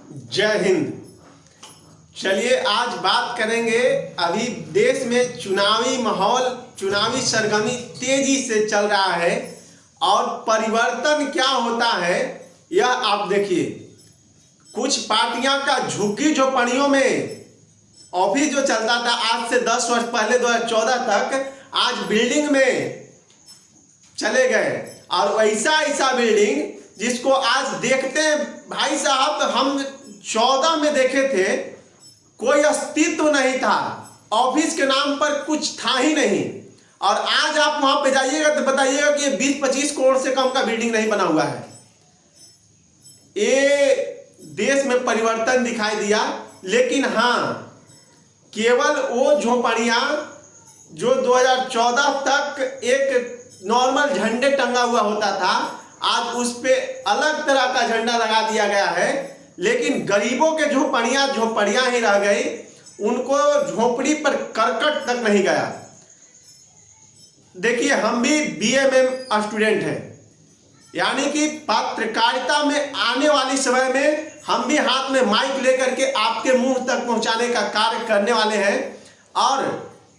जय हिंद। चलिए आज बात करेंगे, अभी देश में चुनावी माहौल, चुनावी सरगर्मी तेजी से चल रहा है और परिवर्तन क्या होता है यह आप देखिए। कुछ पार्टियां का झुग्गी झोपड़ियों में ऑफिस जो चलता था आज से 10 वर्ष पहले 2014 तक, आज बिल्डिंग में चले गए। और ऐसा बिल्डिंग जिसको आज देखते हैं भाई साहब, हम 14 में देखे थे, कोई अस्तित्व नहीं था, ऑफिस के नाम पर कुछ था ही नहीं। और आज आप वहां पे जाइएगा तो बताइएगा कि 20-25 करोड़ से कम का बिल्डिंग नहीं बना हुआ है। ये देश में परिवर्तन दिखाई दिया। लेकिन हाँ, केवल वो झोपड़ियां जो 2014 तक एक नॉर्मल झंडे टंगा हुआ होता था, आज उस पे अलग तरह का झंडा लगा दिया गया है। लेकिन गरीबों के झोपड़ियां ही रह गई, उनको झोपड़ी पर करकट तक नहीं गया। देखिए, हम भी बीएमएम स्टूडेंट हैं, यानी कि पत्रकारिता में आने वाली समय में हम भी हाथ में माइक लेकर के आपके मुंह तक पहुंचाने का कार्य करने वाले हैं। और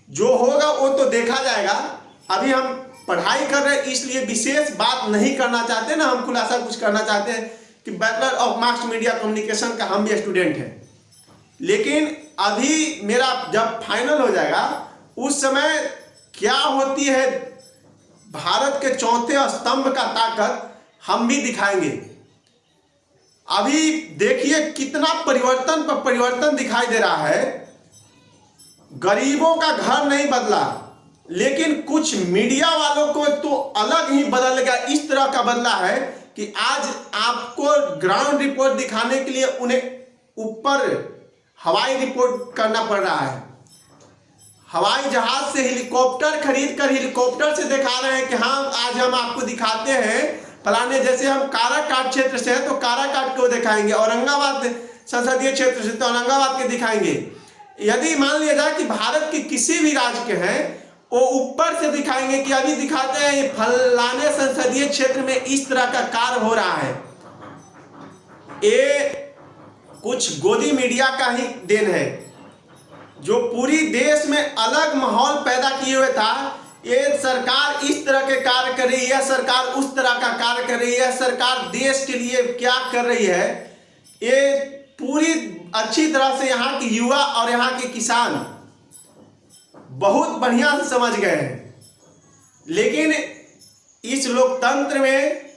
जो होगा वो तो देखा जाएगा। अभी हम पढ़ाई कर रहे हैं, इसलिए विशेष बात नहीं करना चाहते ना, हम खुलासा कुछ करना चाहते हैं कि bachelor of mass media communication का हम भी स्टूडेंट हैं। लेकिन अभी मेरा जब फाइनल हो जाएगा, उस समय क्या होती है भारत के चौथे स्तंभ का ताकत हम भी दिखाएंगे। अभी देखिए कितना परिवर्तन पर परिवर्तन दिखाई दे रहा है। गरीबों का घर नहीं बदला, लेकिन कुछ मीडिया वालों को तो अलग ही बदल गया। इस तरह का बदला है कि आज आपको ग्राउंड रिपोर्ट दिखाने के लिए उन्हें ऊपर हवाई रिपोर्ट करना पड़ रहा है। हवाई जहाज से हेलीकॉप्टर खरीद कर हेलीकॉप्टर से दिखा रहे हैं कि हाँ आज हम आपको दिखाते हैं फलाने। जैसे हम काराकाट क्षेत्र से हैं तो काराकाट को दिखाएंगे, औरंगाबाद संसदीय क्षेत्र से तो औरंगाबाद के दिखाएंगे। यदि मान लिया जाए कि भारत के किसी भी राज्य के हैं, वो ऊपर से दिखाएंगे कि अभी दिखाते हैं फलाने संसदीय क्षेत्र में इस तरह का कार्य हो रहा है। ये कुछ गोदी मीडिया का ही देन है, जो पूरी देश में अलग माहौल पैदा किए हुए था। ये सरकार इस तरह के कार्य कर रही है, सरकार उस तरह का कार्य कर रही है, सरकार देश के लिए क्या कर रही है, ये पूरी अच्छी तरह से यहाँ के युवा और यहाँ के किसान बहुत बढ़िया से समझ गए हैं। लेकिन इस लोकतंत्र में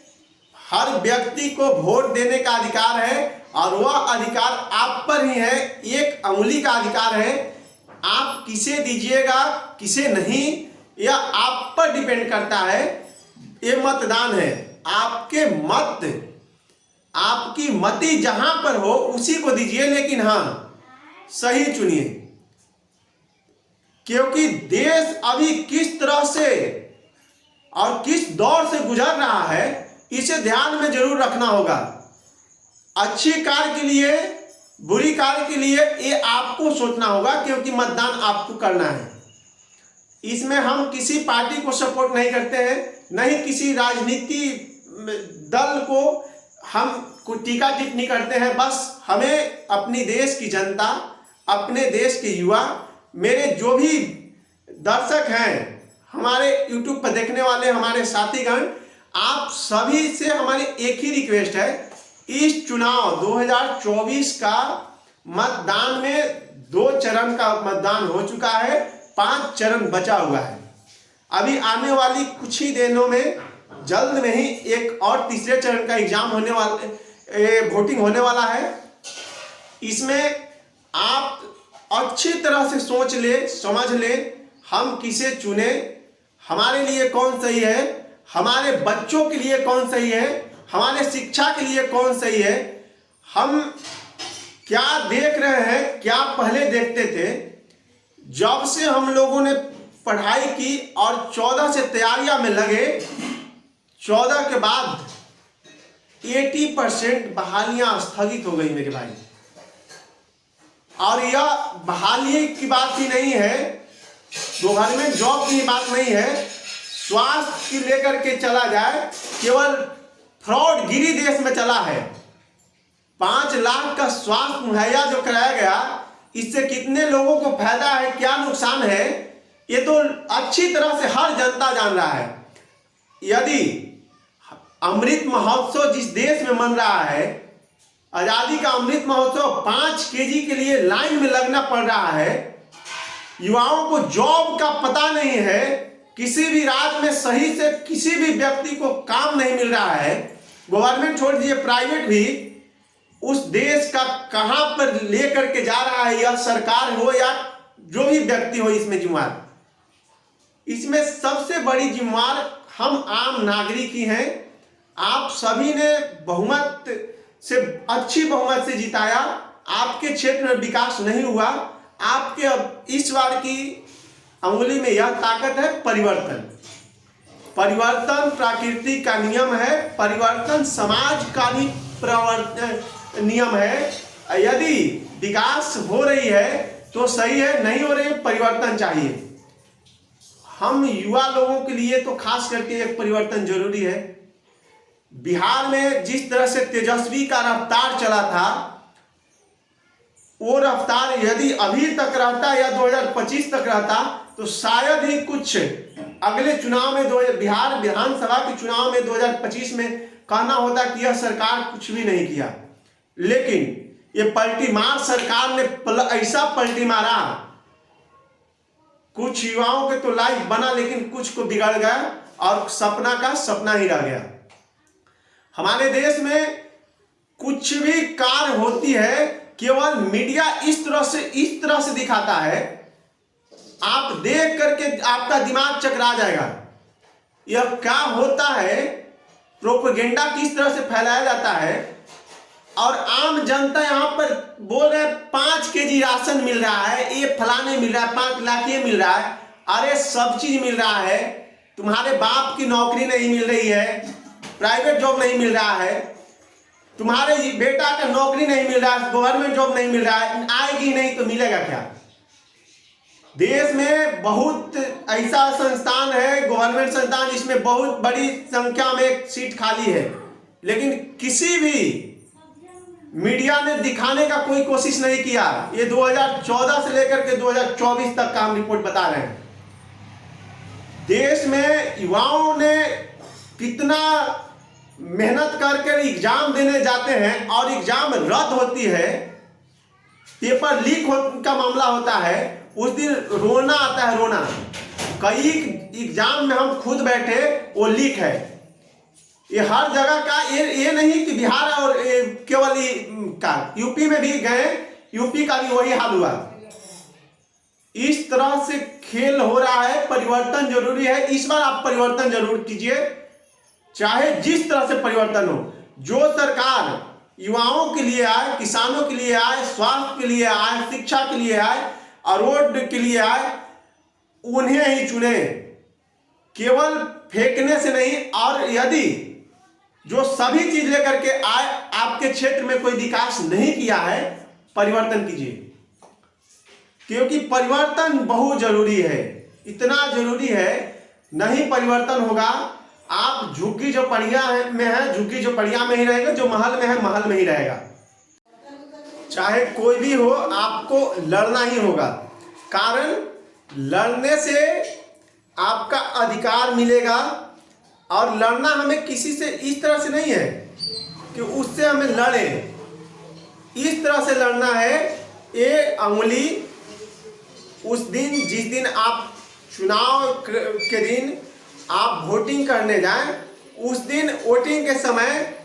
हर व्यक्ति को वोट देने का अधिकार है, और वह अधिकार आप पर ही है। एक अंगुली का अधिकार है, आप किसे दीजिएगा किसे नहीं, यह आप पर डिपेंड करता है। ये मतदान है, आपके मत, आपकी मति जहां पर हो उसी को दीजिए। लेकिन हाँ, सही चुनिए, क्योंकि देश अभी किस तरह से और किस दौर से गुजर रहा है, इसे ध्यान में जरूर रखना होगा। अच्छी कार्य के लिए, बुरी कार्य के लिए ये आपको सोचना होगा, क्योंकि मतदान आपको करना है। इसमें हम किसी पार्टी को सपोर्ट नहीं करते हैं, नहीं किसी राजनीति दल को हम टीका टिप्पणी करते हैं। बस हमें अपनी देश की जनता, अपने देश के युवा, मेरे जो भी दर्शक हैं, हमारे YouTube पर देखने वाले हमारे साथीगण, आप सभी से हमारी एक ही रिक्वेस्ट है, इस चुनाव 2024 का मतदान में 2 चरण का मतदान हो चुका है, 5 चरण बचा हुआ है। अभी आने वाली कुछ ही दिनों में, जल्द में ही एक और तीसरे चरण का एग्जाम होने वाला, वोटिंग होने वाला है। इसमें आप अच्छी तरह से सोच ले, समझ ले, हम किसे चुने, हमारे लिए कौन सही है, हमारे बच्चों के लिए कौन सही है, हमारे शिक्षा के लिए कौन सही है। हम क्या देख रहे हैं, क्या पहले देखते थे। जब से हम लोगों ने पढ़ाई की और 14 से तैयारियां में लगे, 14 के बाद 80% बहालियां स्थगित हो गई मेरे भाई। और यह बहाली की बात ही नहीं है, गवर्नमेंट जॉब की बात नहीं है, स्वास्थ्य की लेकर के चला जाए, केवल फ्रॉड गिरी देश में चला है। 5 लाख का स्वास्थ्य मुहैया जो कराया गया, इससे कितने लोगों को फायदा है, क्या नुकसान है, ये तो अच्छी तरह से हर जनता जान रहा है। यदि अमृत महोत्सव जिस देश में मन रहा है, आजादी का अमृत महोत्सव 5 केजी के लिए लाइन में लगना पड़ रहा है, युवाओं को जॉब का पता नहीं है, किसी भी राज्य में सही से किसी भी व्यक्ति को काम नहीं मिल रहा है, गवर्नमेंट छोड़ दीजिए प्राइवेट भी उस देश का कहां पर लेकर के जा रहा है, यह सरकार हो या जो भी व्यक्ति हो इसमें जिम्मेवार। इसमें सबसे बड़ी जिम्मेवार हम आम नागरिक ही हैं। आप सभी ने बहुमत से, अच्छी बहुमत से जिताया, आपके क्षेत्र में विकास नहीं हुआ। आपके अब इस बार की अंगुली में यह ताकत है परिवर्तन। परिवर्तन प्रकृति का नियम है, परिवर्तन समाज का भी नियम है। यदि विकास हो रही है तो सही है, नहीं हो रही है परिवर्तन चाहिए। हम युवा लोगों के लिए तो खास करके एक परिवर्तन जरूरी है। बिहार में जिस तरह से तेजस्वी का रफ्तार चला था, वो रफ्तार यदि अभी तक रहता या 2025 तक रहता तो शायद ही कुछ अगले चुनाव में बिहार विधानसभा के चुनाव में 2025 में कहना होता कि यह सरकार कुछ भी नहीं किया। लेकिन ये पलटी मार सरकार ने ऐसा पलटी मारा, कुछ युवाओं के तो लाइफ बना लेकिन कुछ को बिगड़ गया और सपना का सपना ही रह गया। हमारे देश में कुछ भी कार्य होती है केवल मीडिया इस तरह से दिखाता है, आप देख करके आपका दिमाग चकरा जाएगा। यह क्या होता है, प्रोपेगेंडा किस तरह से फैलाया जाता है और आम जनता यहां पर बोल रहे 5 केजी राशन मिल रहा है, ये फलाने मिल रहा है, 5 लाख ये मिल रहा है। अरे सब चीज मिल रहा है, तुम्हारे बाप की नौकरी नहीं मिल रही है, प्राइवेट जॉब नहीं मिल रहा है, तुम्हारे बेटा का नौकरी नहीं मिल रहा है, गवर्नमेंट जॉब नहीं मिल रहा है, आएगी नहीं तो मिलेगा क्या। देश में बहुत ऐसा संस्थान है, गवर्नमेंट संस्थान, जिसमें बहुत बड़ी संख्या में सीट खाली है, लेकिन किसी भी मीडिया ने दिखाने का कोई कोशिश नहीं किया। ये 2014 से लेकर के 2024 तक का हम रिपोर्ट बता रहे हैं। देश में युवाओं ने कितना मेहनत करके एग्जाम देने जाते हैं और एग्जाम रद्द होती है, पेपर लीक का मामला होता है, उस दिन रोना आता है, रोना। कई एग्जाम में हम खुद बैठे, वो लीक है। ये हर जगह का, ये नहीं कि बिहार और केवल का, यूपी में भी गए, यूपी का भी वही हाल हुआ। इस तरह से खेल हो रहा है। परिवर्तन जरूरी है। इस बार आप परिवर्तन जरूर कीजिए, चाहे जिस तरह से परिवर्तन हो। जो सरकार युवाओं के लिए आए, किसानों के लिए आए, स्वास्थ्य के लिए आए, शिक्षा के लिए आए और रोड के लिए आए, उन्हें ही चुने, केवल फेंकने से नहीं। और यदि जो सभी चीज लेकर के आए, आपके क्षेत्र में कोई विकास नहीं किया है, परिवर्तन कीजिए, क्योंकि परिवर्तन बहुत जरूरी है। इतना जरूरी है, नहीं परिवर्तन होगा, आप झुग्गी झोपड़िया में है, झुग्गी झोपड़िया में ही रहेगा, जो महल में है महल में ही रहेगा। चाहे कोई भी हो, आपको लड़ना ही होगा। कारण लड़ने से आपका अधिकार मिलेगा, और लड़ना हमें किसी से इस तरह से नहीं है कि उससे हमें लड़े, इस तरह से लड़ना है। ये अंगुली उस दिन, जिस दिन आप चुनाव के दिन आप वोटिंग करने जाएं, उस दिन वोटिंग के समय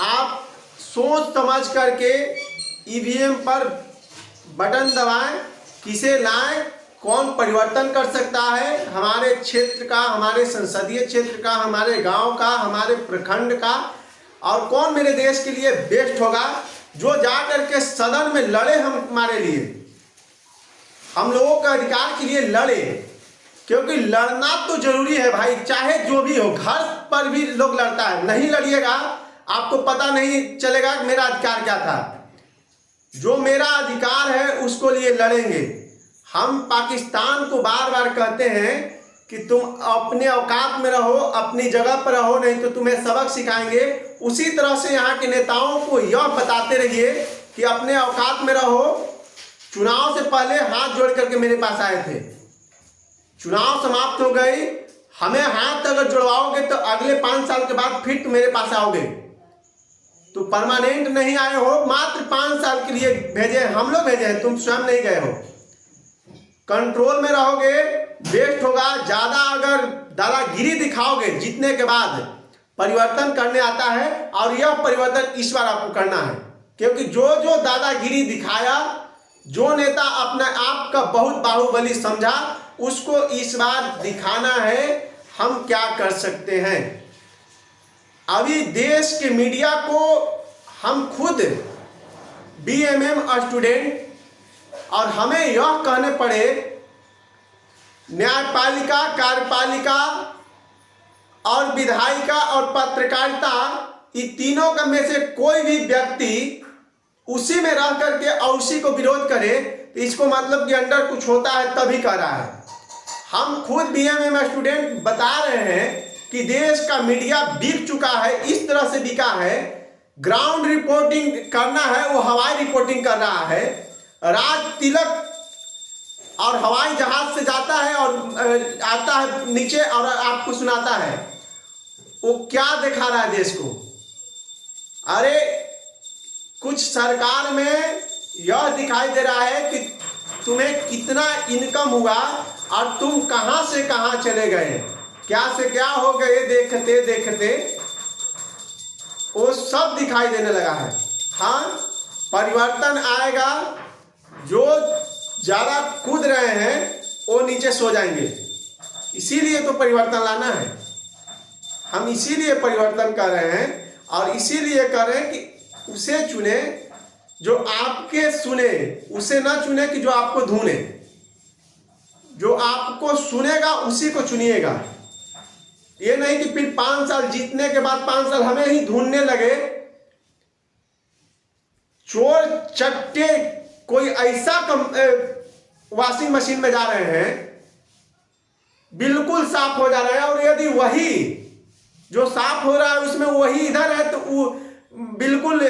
आप सोच समझ करके ईवीएम पर बटन दबाएं, किसे लाएं, कौन परिवर्तन कर सकता है हमारे क्षेत्र का, हमारे संसदीय क्षेत्र का, हमारे गांव का, हमारे प्रखंड का, और कौन मेरे देश के लिए बेस्ट होगा, जो जाकर के सदन में लड़े हमारे लिए, हम लोगों के अधिकार के लिए लड़े। क्योंकि लड़ना तो जरूरी है भाई, चाहे जो भी हो। घर पर भी लोग लड़ता है, नहीं लड़िएगा आपको पता नहीं चलेगा कि मेरा अधिकार क्या था। जो मेरा अधिकार है उसको लिए लड़ेंगे। हम पाकिस्तान को बार बार कहते हैं कि तुम अपने औकात में रहो, अपनी जगह पर रहो, नहीं तो तुम्हें सबक सिखाएंगे। उसी तरह से यहाँ के नेताओं को यह बताते रहिए कि अपने औकात में रहो। चुनाव से पहले हाथ जोड़ करके मेरे पास आए थे, चुनाव समाप्त हो गई, हमें हाथ अगर जुड़वाओगे तो अगले 5 साल के बाद फिर तुम मेरे पास आओगे। तो परमानेंट नहीं आए हो, मात्र 5 साल के लिए भेजे, हम लोग भेजे हैं, तुम स्वयं नहीं गए हो। कंट्रोल में रहोगे, बेस्ट होगा। ज्यादा अगर दादागिरी दिखाओगे जीतने के बाद, परिवर्तन करने आता है और यह परिवर्तन इस बार आपको करना है। क्योंकि जो जो दादागिरी दिखाया, जो नेता अपने आप का बहुत बाहुबली समझा, उसको इस बार दिखाना है हम क्या कर सकते हैं। अभी देश के मीडिया को हम खुद बीएमएम स्टूडेंट, और हमें यह कहने पड़े न्यायपालिका, कार्यपालिका और विधायिका और पत्रकारिता, ये तीनों का में से कोई भी व्यक्ति उसी में रह करके और उसी को विरोध करे, तो इसको मतलब कि अंदर कुछ होता है तभी कर रहा है। हम खुद बीएमएम स्टूडेंट बता रहे हैं कि देश का मीडिया बिक चुका है, इस तरह से बिका है। ग्राउंड रिपोर्टिंग करना है वो हवाई रिपोर्टिंग कर रहा है। राज तिलक और हवाई जहाज से जाता है और आता है नीचे और आपको सुनाता है। वो क्या दिखा रहा है देश को? अरे कुछ सरकार में यह दिखाई दे रहा है कि तुम्हें कितना इनकम हुआ और तुम कहां से कहां चले गए, क्या से क्या हो गए, देखते देखते वो सब दिखाई देने लगा है। हाँ, परिवर्तन आएगा। जो ज्यादा कूद रहे हैं वो नीचे सो जाएंगे। इसीलिए तो परिवर्तन लाना है, हम इसीलिए परिवर्तन कर रहे हैं और इसीलिए कर रहे हैं कि उसे चुने जो आपके सुने, उसे ना चुने कि जो आपको धुने। जो आपको सुनेगा उसी को चुनिएगा। ये नहीं कि फिर 5 साल जीतने के बाद 5 साल हमें ही ढूंढने लगे। चोर चट्टे कोई ऐसा वॉशिंग मशीन में जा रहे हैं, बिल्कुल साफ हो जा रहा है, और यदि वही जो साफ हो रहा है उसमें वही इधर है तो वो बिल्कुल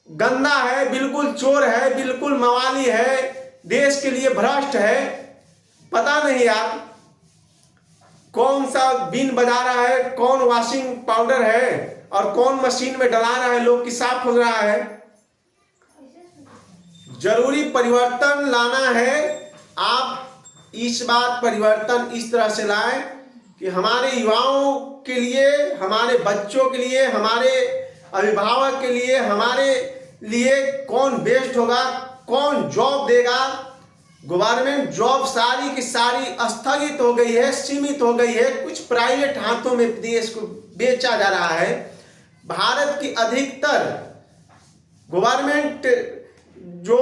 गंदा है, बिल्कुल चोर है, बिल्कुल मवाली है, देश के लिए भ्रष्ट है। पता नहीं यार कौन सा बीन बजा रहा है, कौन वॉशिंग पाउडर है और कौन मशीन में डला रहा है लोग की साफ हो रहा है। जरूरी परिवर्तन लाना है। आप इस बार परिवर्तन इस तरह से लाएं कि हमारे युवाओं के लिए, हमारे बच्चों के लिए, हमारे अभिभावक के लिए, हमारे लिए कौन बेस्ट होगा, कौन जॉब देगा। गवर्नमेंट जॉब सारी की सारी स्थगित हो गई है, सीमित हो गई है। कुछ प्राइवेट हाथों में देश को बेचा जा रहा है। भारत की अधिकतर गवर्नमेंट जो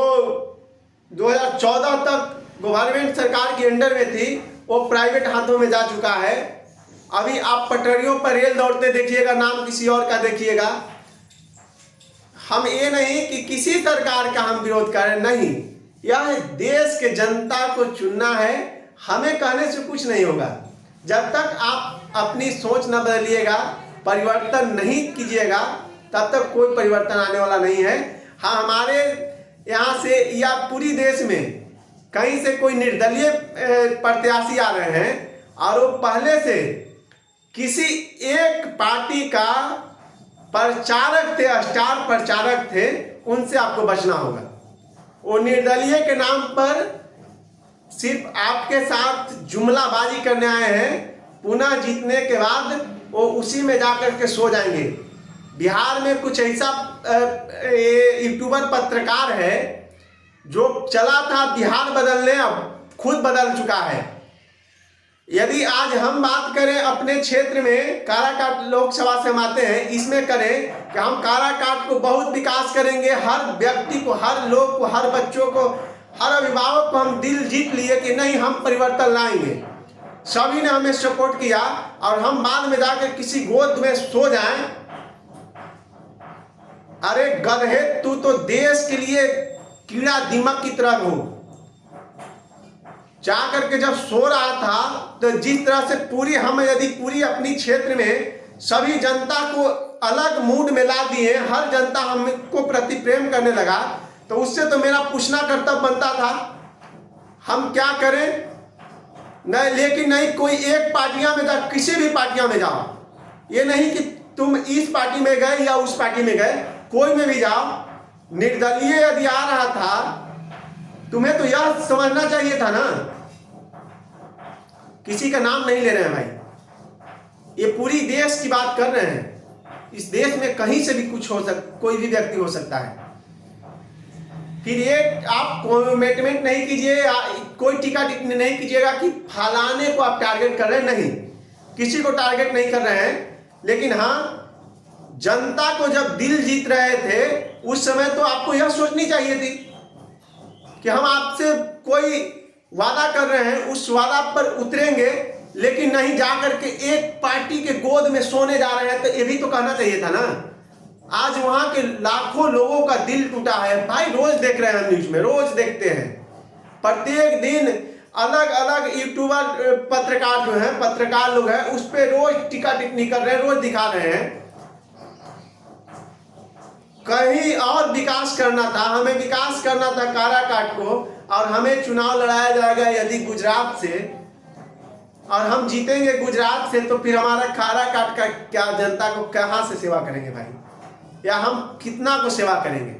2014 तक गवर्नमेंट सरकार के अंडर में थी, वो प्राइवेट हाथों में जा चुका है। अभी आप पटरियों पर रेल दौड़ते देखिएगा, नाम किसी और का देखिएगा। हम ये नहीं कि किसी सरकार का हम विरोध करें, नहीं, यह देश के जनता को चुनना है। हमें कहने से कुछ नहीं होगा। जब तक आप अपनी सोच न बदलिएगा, परिवर्तन नहीं कीजिएगा, तब तक कोई परिवर्तन आने वाला नहीं है। हाँ, हमारे यहाँ से या पूरी देश में कहीं से कोई निर्दलीय प्रत्याशी आ रहे हैं और वो पहले से किसी एक पार्टी का प्रचारक थे, स्टार प्रचारक थे, उनसे आपको बचना होगा। वो निर्दलीय के नाम पर सिर्फ आपके साथ जुमलाबाजी करने आए हैं, पुनः जीतने के बाद वो उसी में जाकर के सो जाएंगे। बिहार में कुछ ऐसा यूट्यूबर पत्रकार है जो चला था बिहार बदलने, अब खुद बदल चुका है। यदि आज हम बात करें अपने क्षेत्र में, काराकाट लोकसभा से हम आते हैं, इसमें करें कि हम काराकाट को बहुत विकास करेंगे, हर व्यक्ति को, हर लोग को, हर बच्चों को, हर अभिभावक को हम दिल जीत लिए कि नहीं हम परिवर्तन लाएंगे। सभी ने हमें सपोर्ट किया और हम बाद में जाकर किसी गोद में सो जाएं। अरे गधे, तू तो देश के लिए कीड़ा दीमक की तरह हो। जाकर के जब सो रहा था तो जिस तरह से पूरी हम यदि पूरी अपनी क्षेत्र में सभी जनता को अलग मूड में ला दिए, हर जनता हमको प्रति प्रेम करने लगा, तो उससे तो मेरा पूछना कर्तव्य बनता था हम क्या करें। नहीं, लेकिन नहीं, कोई एक पार्टियां में जाओ, किसी भी पार्टियां में जाओ, ये नहीं कि तुम इस पार्टी में गए या उस पार्टी में गए, कोई में भी जाओ, निर्दलीय यदि आ रहा था तुम्हें तो यह समझना चाहिए था ना, किसी का नाम नहीं ले रहे हैं भाई, ये पूरी देश की बात कर रहे हैं। इस देश में कहीं से भी कुछ हो कोई भी व्यक्ति हो सकता है। फिर ये आप कमिटमेंट नहीं कीजिए, कोई टीका टिप्पणी नहीं कीजिएगा कि फलाने को आप टारगेट कर रहे हैं, नहीं, किसी को टारगेट नहीं कर रहे हैं। लेकिन हाँ, जनता को जब दिल जीत रहे थे उस समय तो आपको यह सोचनी चाहिए थी कि हम आपसे कोई वादा कर रहे हैं, उस वादा पर उतरेंगे, लेकिन नहीं जाकर के एक पार्टी के गोद में सोने जा रहे हैं, तो ये भी तो कहना चाहिए था ना। आज वहां के लाखों लोगों का दिल टूटा है भाई, रोज देख रहे हैं न्यूज में, रोज देखते हैं, प्रत्येक दिन अलग अलग यूट्यूबर पत्रकार जो हैं, पत्रकार लोग हैं, उस पर रोज टीका टिप्पणी कर रहे हैं, रोज दिखा रहे हैं। कहीं और विकास करना था, हमें विकास करना था काराकाट को, और हमें चुनाव लड़ाया जाएगा यदि गुजरात से, और हम जीतेंगे गुजरात से, तो फिर हमारा काराकाट का क्या, जनता को कहां से सेवा करेंगे भाई, या हम कितना को सेवा करेंगे।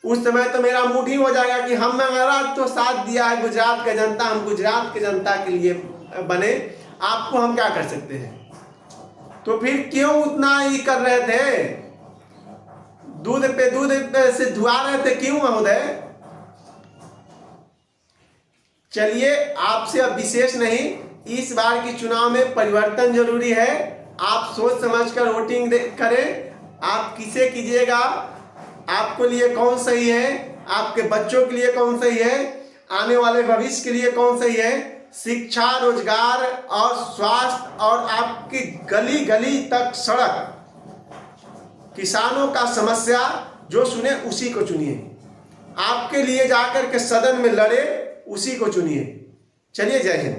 उस समय तो मेरा मूड ही हो जाएगा कि हम हमारा तो साथ दिया है गुजरात का जनता, हम गुजरात के जनता के लिए बने, आपको हम क्या कर सकते हैं। तो फिर क्यों उतना ही कर रहे थे, दूध पे से धुआ रहे थे, क्यों महोदय। चलिए, आपसे अब विशेष नहीं, इस बार की चुनाव में परिवर्तन जरूरी है। आप सोच समझकर वोटिंग करें, आप किसे कीजिएगा, आपके लिए कौन सही है, आपके बच्चों के लिए कौन सही है, आने वाले भविष्य के लिए कौन सही है, शिक्षा, रोजगार और स्वास्थ्य, और आपकी गली गली तक सड़क, किसानों का समस्या जो सुने उसी को चुनिए, आपके लिए जाकर के सदन में लड़े उसी को चुनिए। चलिए, जय हिंद।